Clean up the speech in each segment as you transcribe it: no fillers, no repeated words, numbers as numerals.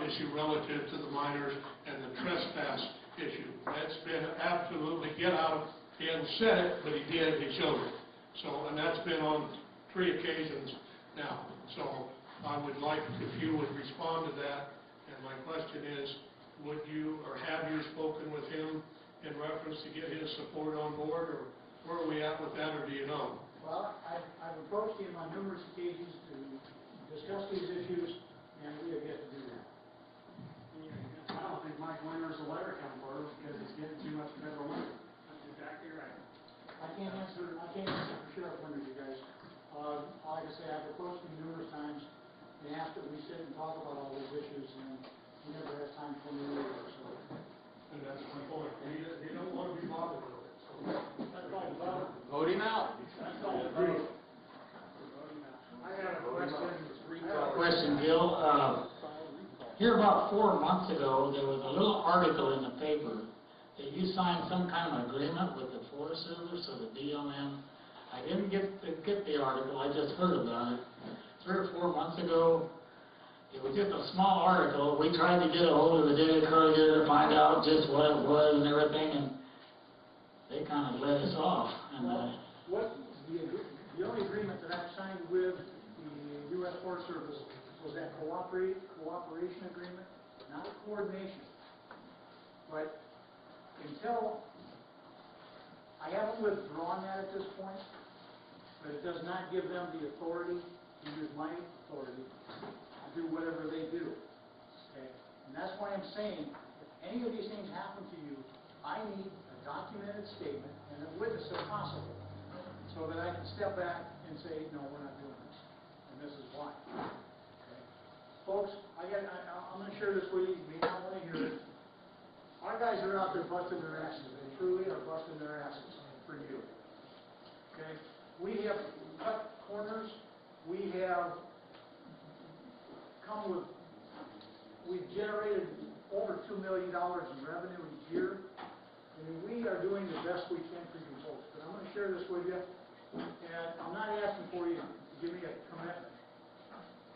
issue relative to the minors and the trespass issue. That's been absolutely get out. He hadn't said it, but he did. He showed it. So, and that's been on 3 occasions now. So I would like if you would respond to that. And my question is, would you or have you spoken with him in reference to get his support on board, or where are we at with that, or do you know? Well, I've approached him on numerous occasions to discuss these issues, and we have yet to do that. I don't think Mike Winter's a letter come forward because he's getting too much federal money. That's exactly right. I can't answer for Sheriff Winters, you guys. Like I say, I've approached him numerous times and asked that we sit and talk about all these issues, and he never has time for me either. So. And that's my point. They don't want to be bothered with it. So. That's right, Bob. Vote him out. That's right, vote. I got a Question, Gil. Here about 4 months ago, there was a little article in the paper that you signed some kind of agreement with the Forest Service or the BLM. I didn't get the article. I just heard about it 3 or 4 months ago. It was just a small article. We tried to get a hold of the Daily Courier to find out just what it was and everything, and they kind of let us off. And What the only agreement that I've signed with the U.S. Forest Service was that cooperation agreement, not a coordination. But until I haven't withdrawn that at this point, but it does not give them the authority to use my authority to do whatever they do. Okay? And that's why I'm saying, if any of these things happen to you, I need a documented statement and a witness if possible, so that I can step back and say, no, we're not doing this, and this is why. Okay? Folks, I'm going to share this with you. You may not want to hear it. Our guys are out there busting their asses. They truly are busting their asses for you. Okay? We have cut corners. We have we've generated over $2 million in revenue each year. I mean, we are doing the best we can for you folks. But I'm going to share this with you. And I'm not asking for you to give me a commitment.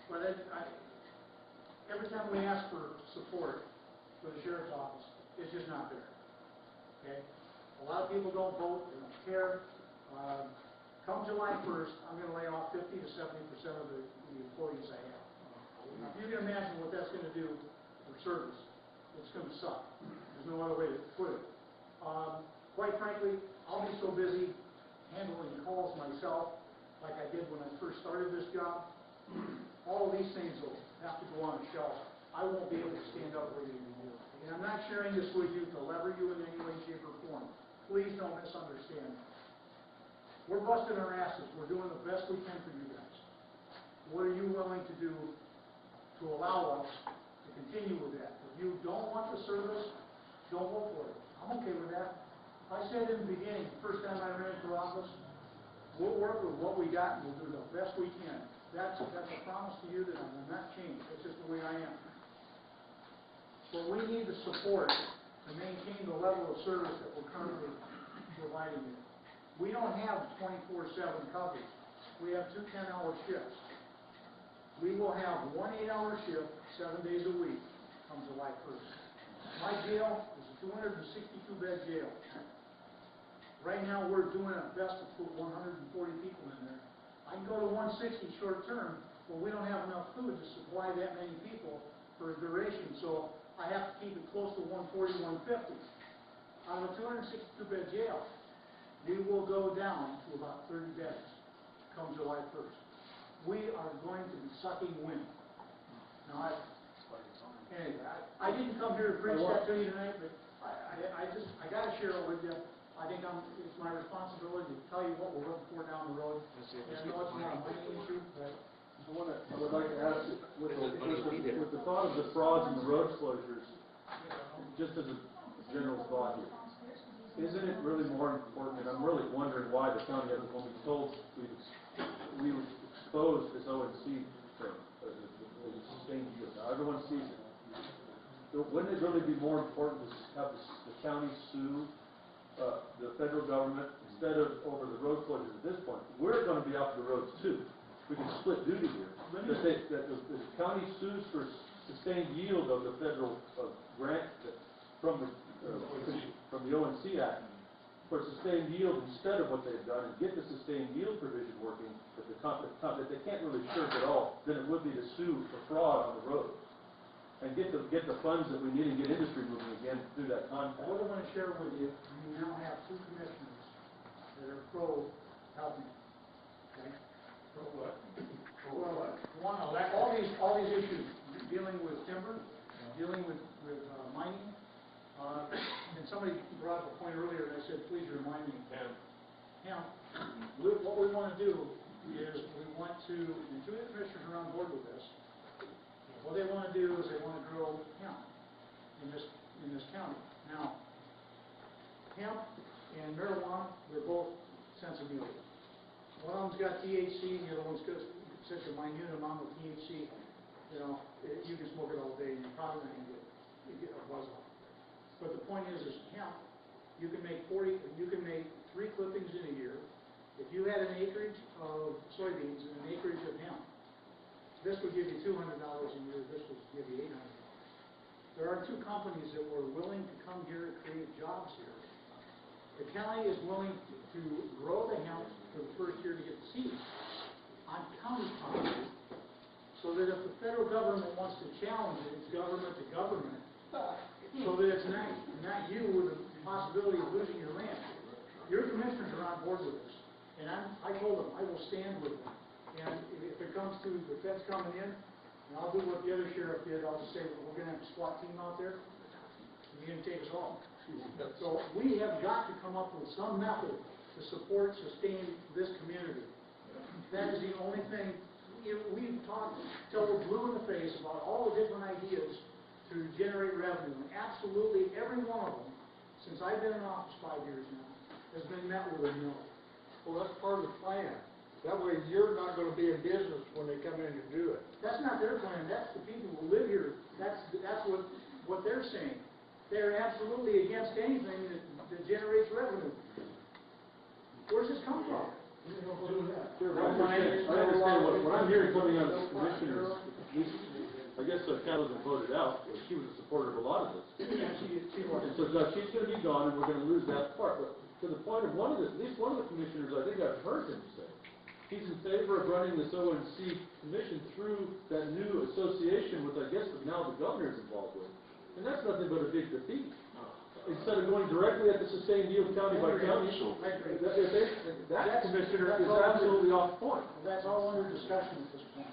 But every time we ask for support for the Sheriff's Office, it's just not there. Okay? A lot of people don't vote. They don't care. Come July 1st, I'm going to lay off 50 to 70% of the employees I have. Now, if you can imagine what that's going to do for service, it's going to suck. There's no other way to put it. Quite frankly, I'll be so busy handling calls myself, like I did when I first started this job. All of these things will have to go on a shelf. I won't be able to stand up with you anymore. And I'm not sharing this with you to lever you in any way, shape, or form. Please don't misunderstand me. We're busting our asses. We're doing the best we can for you guys. What are you willing to do to allow us to continue with that? If you don't want the service, don't vote for it. I'm okay with that. I said in the beginning, the first time I ran for office, we'll work with what we got and we'll do the best we can. That's a promise to you that I will not change. That's just the way I am. But we need the support to maintain the level of service that we're currently providing you. We don't have 24/7 coverage. We have 2 10-hour shifts. We will have 1 8-hour shift 7 days a week come July 1st. My jail is a 262-bed jail. Right now we're doing our best to put 140 people in there. I can go to 160 short term, but we don't have enough food to supply that many people for a duration, so I have to keep it close to 140, 150. Out of a 262-bed jail, we will go down to about 30 beds come July 1st. We are going to be sucking wind. Now, anyway, I didn't come here to preach that to you tonight, but I got to share it with you. I think it's my responsibility to tell you what we're looking for down the road. And I know it's not a money issue, but I would like to ask you, with the thought of the frauds and the road closures, just as a general thought here, isn't it really more important, and I'm really wondering why the county hasn't, when we told we exposed this ONC term, the sustained use. Now everyone sees it. So wouldn't it really be more important to have the county sue the federal government instead of over the road closures at this point? We're going to be out the roads too. We can split duty here. That the county sues for sustained yield of the federal grant from the ONC Act for sustained yield instead of what they've done, and get the sustained yield provision working, that they can't really shirk at all, then it would be to sue for fraud on the road. And get the funds that we need and get industry moving again through that contract. What I want to share with you, you now have two commissioners that are pro helping. Okay? For what? Well, one, all these issues, dealing with timber, dealing with mining, and somebody brought up a point earlier, and I said, please remind me. Hemp. What we want to do is we want to, and two of the commissioners are on board with this, what they want to do is they want to grow hemp in this county. Now, hemp and marijuana, they're both sensibility. One of them's got THC, the other one's got such a minute amount of THC, you know, you can smoke it all day and you're probably not going to get a buzz off. But the point is hemp, you can make 3 clippings in a year. If you had an acreage of soybeans and an acreage of hemp, this would give you $200 a year, this would give you $800. There are two companies that were willing to come here and create jobs here. The county is willing to grow the hemp for the first year to get the seed on county property, so that if the federal government wants to challenge it, it's government to government, so that it's not you with the possibility of losing your land. Your commissioners are on board with this, and I told them I will stand with them. And if it comes to the feds coming in, and I'll do what the other sheriff did, I'll just say, we're going to have a SWAT team out there, and you're going to take us all. So we have got to come up with some method to support, sustain this community. That is the only thing. We've talked till we're blue in the face about all the different ideas to generate revenue. And absolutely every one of them, since I've been in office 5 years now, has been met with a no. Well, that's part of the plan. That way you're not going to be in business when they come in to do it. That's not their plan. That's the people who live here. That's what they're saying. They're absolutely against anything that generates revenue. Where's this come from? Sure, I understand what I'm hearing coming out of the commissioners, I guess Cal hasn't voted out, but she was a supporter of a lot of this. And so she's going to be gone and we're going to lose that part. But to the point of at least one of the commissioners, I think I've heard him say, he's in favor of running this ONC commission through that new association with, I guess, now the governor's involved with. And that's nothing but a big defeat. Instead of going directly at the sustained yield county by county, that commissioner is absolutely off point. That's all under discussion at this point.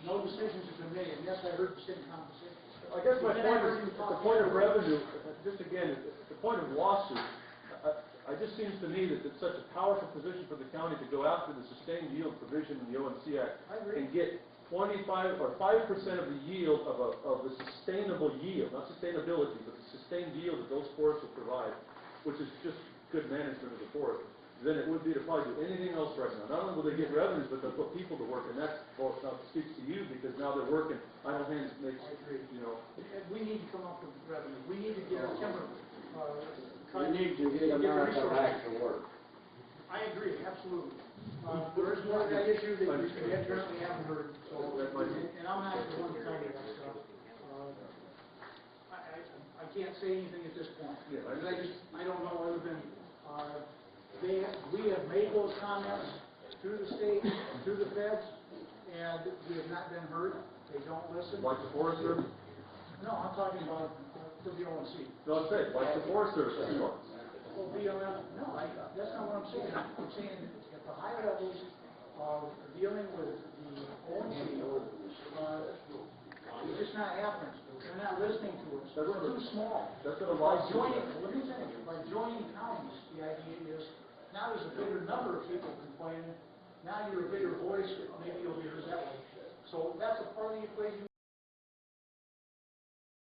No decisions have been made, and yes, I heard the same conversation. I guess my point is, at the point of revenue, just again, at the point of lawsuit, it just seems to me that it's such a powerful position for the county to go after the sustained yield provision in the ONC Act and get 25 or 5% of the yield of the sustainable yield, not sustainability, but the sustained yield that those forests will provide, which is just good management of the forest, than it would be to probably do anything else right now. Not only will they get revenues, but they'll put people to work, and that speaks to you because now they're working. Idle hands makes, you know. We need to come up with revenue. We need to get our timber. We need to get America back to work. I agree, absolutely. There is more of that issue that you currently haven't heard, so, and I'm not the one to tell you that stuff. I can't say anything at this point, because I don't know other than, we have made those comments through the state, through the feds, and we have not been heard. They don't listen. Like the Forest Service? No, I'm talking about the ONC. No, I'm saying, like the Forest Service response. Well, BLM, no, that's not what I'm saying. I'm saying at the high levels of dealing with the ONC, it's just not happening. They're not listening to us. We're too small. That's what a By lot of joining, let me finish. By joining counties, the idea is now there's a bigger number of people complaining. Now you're a bigger voice. Maybe you'll be heard that way. So that's a part of the equation.